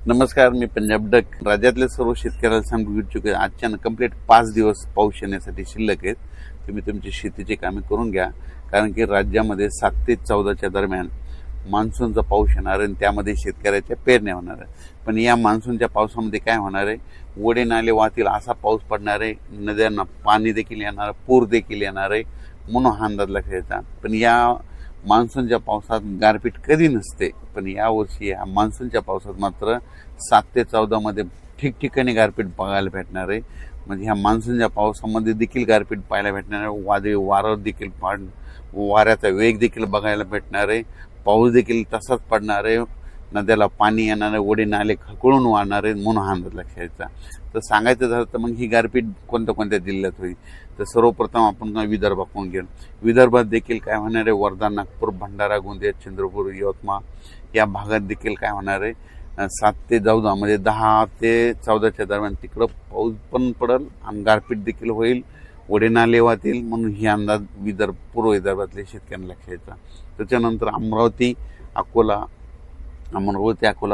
नमस्कार, मी पंजाब डक. राज्यातल्या सर्व शेतकऱ्याला सांगू इच्छुक आहे, आजच्या कंप्लीट 5 दिवस पाऊस येण्यासाठी शिल्लक आहेत. तुम्ही तुमची शेतीची कामे करून घ्या, कारण की राज्यामध्ये 7 ते 14च्या दरम्यान मान्सूनचा पाऊस येणार आहे आणि त्यामध्ये शेतकऱ्याच्या पेरण्या होणार आहे. पण या मान्सूनच्या पावसामध्ये काय होणार आहे, ओढे नाले वाहतील असा पाऊस पडणार आहे, नद्यांना पाणी देखील येणार, पूर देखील येणार आहे, म्हणून हा अंदाज लक्षात. पण या मान्सूनच्या पावसात गारपीट कधी नसते, पण यावर्षी या मान्सूनच्या पावसात मात्र 7 ते 14 मध्ये ठिकठिकाणी गारपीट बघायला भेटणार आहे. म्हणजे ह्या मान्सूनच्या पावसामध्ये देखील गारपीट पाहायला भेटणार आहे. वादळी वारं देखील वाऱ्याचा वेग देखील बघायला भेटणार आहे. पाऊस देखील तसाच पडणार आहे. नद्याला पाणी येणार आहे, ओढे नाले खळखळून वाहणार आहे, म्हणून हा अंदाज लक्षात. तर सांगायचं झालं तर मग ही गारपीट कोणत्या कोणत्या जिल्ह्यात होईल, तर सर्वप्रथम आपण विदर्भाकडून घेऊ. विदर्भात देखील काय होणार आहे, वर्धा, नागपूर, भंडारा, गोंदिया, चंद्रपूर, यवतमाळ या भागात देखील काय होणार आहे, 7 ते 14 म्हणजे 10 ते 14च्या दरम्यान तिकडं पाऊस पण पडेल आणि गारपीट देखील होईल, ओढे नाले वाहतील, म्हणून ही अंदाज पूर्व विदर्भातल्या शेतकऱ्यांना लक्षात. त्याच्यानंतर अमरावती, अकोला,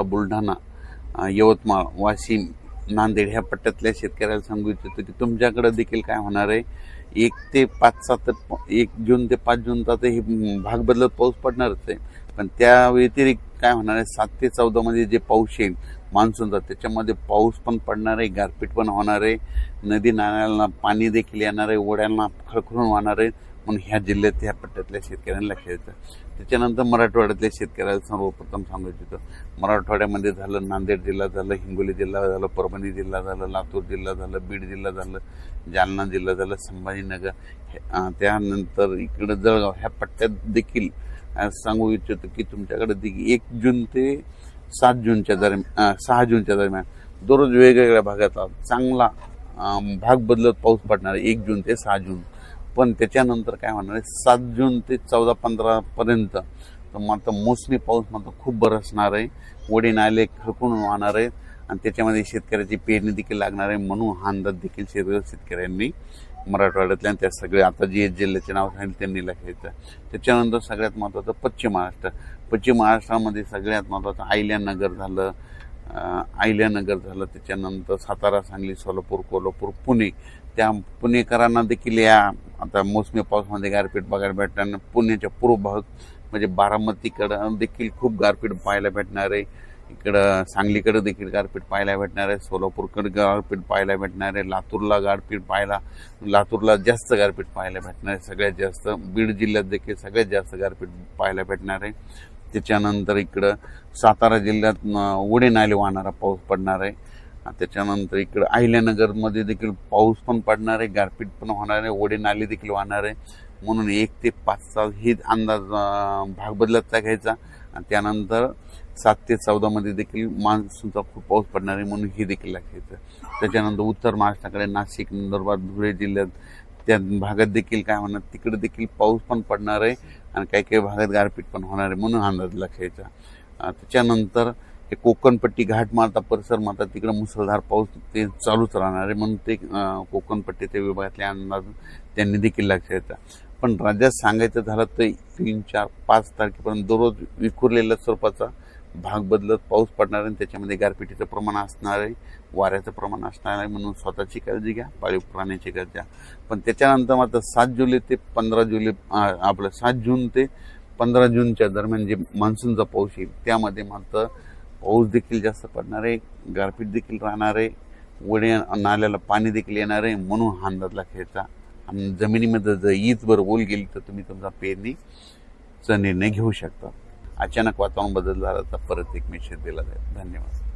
बुलढाणा, यवतमाळ, वाशिम, नांदेड ह्या पट्ट्यातल्या शेतकऱ्याला सांगू इच्छितो की तुमच्याकडे देखील काय होणार आहे, 1 जून ते 5 जून तर हे भाग बदलत पाऊस पडणारच आहे. पण त्या व्यतिरिक्त काय होणार आहे, 7 ते 14 मध्ये जे पाऊस येईल मान्सूनचा, त्याच्यामध्ये पाऊस पण पडणार आहे, गारपीट पण होणार आहे, नदी नाल्यांना पाणी देखील येणार आहे, ओढ्यांना खळखळून वाहणार आहे, म्हणून ह्या जिल्ह्यात ह्या पट्ट्यातल्या शेतकऱ्यांना लक्षात येतं. त्याच्यानंतर मराठवाड्यातल्या शेतकऱ्याला सर्वप्रथम सांगू इच्छितो, मराठवाड्यामध्ये झालं, नांदेड जिल्हा झालं, हिंगोली जिल्हा झालं, परभणी जिल्हा झालं, लातूर जिल्हा झालं, बीड जिल्हा झालं, जालना जिल्हा झालं, संभाजीनगर, त्यानंतर इकडं जळगाव ह्या पट्ट्यात देखील सांगू इच्छितो की तुमच्याकडे देखील 1 जून ते 6 जूनच्या दरम्यान दररोज वेगवेगळ्या भागात चांगला भाग बदलत पाऊस पडणार आहे, 1 जून ते 6 जून. पण त्याच्यानंतर काय होणार आहे, 7 जून ते 14-15 पर्यंत तर मात्र मोसमी पाऊस मात्र खूप बरसणार आहे, ओढे नाले खळखळून वाहणार आहेत आणि त्याच्यामध्ये शेतकऱ्याची पेरणी देखील लागणार आहे. म्हणून हा अंदाज देखील शेतकऱ्यांनी मराठवाड्यातल्या त्या सगळे आता जे जिल्ह्याचे नाव सांगितले त्यांनी लक्षात. त्याच्यानंतर सगळ्यात महत्त्वाचं पश्चिम महाराष्ट्रामध्ये सगळ्यात महत्त्वाचं अहिल्यानगर झालं, त्याच्यानंतर सातारा, सांगली, सोलापूर, कोल्हापूर, पुणे. त्या पुणेकरांना देखील या आता मोसमी पावसामध्ये गारपीट बघायला भेटणार. पुण्याच्या पूर्व भाग म्हणजे बारामतीकडं देखील खूप गारपीट पाहायला भेटणार आहे, इकडं सांगलीकडे देखील गारपीट पाहायला भेटणार आहे, सोलापूरकडे गारपीट पाहायला भेटणार आहे, लातूरला जास्त गारपीट पाहायला भेटणार आहे, सगळ्यात जास्त. बीड जिल्ह्यात देखील सगळ्यात जास्त गारपीट पाहायला भेटणार आहे. त्याच्यानंतर इकडं सातारा जिल्ह्यात ओढे नाले वाहणारा पाऊस पडणार आहे. त्याच्यानंतर इकडं अहिल्यानगरमध्ये देखील पाऊस पण पडणार आहे, गारपीट पण होणार आहे, ओढे नाले देखील वाहणार आहे. म्हणून 1 ते 5चा ही अंदाज भाग बदलतचा घ्यायचा आणि त्यानंतर 7 ते 14 मध्ये देखील मान्सूनचा खूप पाऊस पडणार आहे, म्हणून ही देखील लक्षात. त्याच्यानंतर उत्तर महाराष्ट्राकडे नाशिक, नंदुरबार, धुळे जिल्ह्यात त्या भागात देखील काय होणार, तिकडे देखील पाऊस पण पडणार आहे आणि काही काही भागात गारपीट पण होणार आहे, म्हणून अंदाज लक्षात. त्याच्यानंतर हे कोकणपट्टी, घाटमाता परिसर मात्र तिकडे मुसळधार पाऊस ते चालूच राहणार आहे, म्हणून ते कोकणपट्टीच्या विभागातले अंदाज त्यांनी देखील लक्षात येतात. पण राज्यात सांगायचं झालं तर 3, 4, 5 तारखेपर्यंत दररोज विखुरलेल्या स्वरूपाचा भाग बदलत पाऊस पडणार आहे. त्याच्यामध्ये गारपिटीचं प्रमाण असणार आहे, वाऱ्याचं प्रमाण असणार आहे, म्हणून स्वतःची काळजी घ्या, पाळीव प्राण्याची काळजी घ्या. पण त्याच्यानंतर मात्र 7 जून ते 15 जूनच्या दरम्यान जे मान्सूनचा पाऊस येईल त्यामध्ये मात्र पाऊस देखील जास्त पडणार आहे, गारपीट देखील राहणार आहे, ओढे नाल्याला पाणी देखील येणार आहे, म्हणून हा अंदाज लक्षात. आणि जमिनीमध्ये जर ईदभर ओल गेली तर तुम्ही तुमचा पेरणीचा निर्णय घेऊ शकता. अचानक वातावरण बदल झाला तर परत एक मेसेज दिला जाईल. धन्यवाद.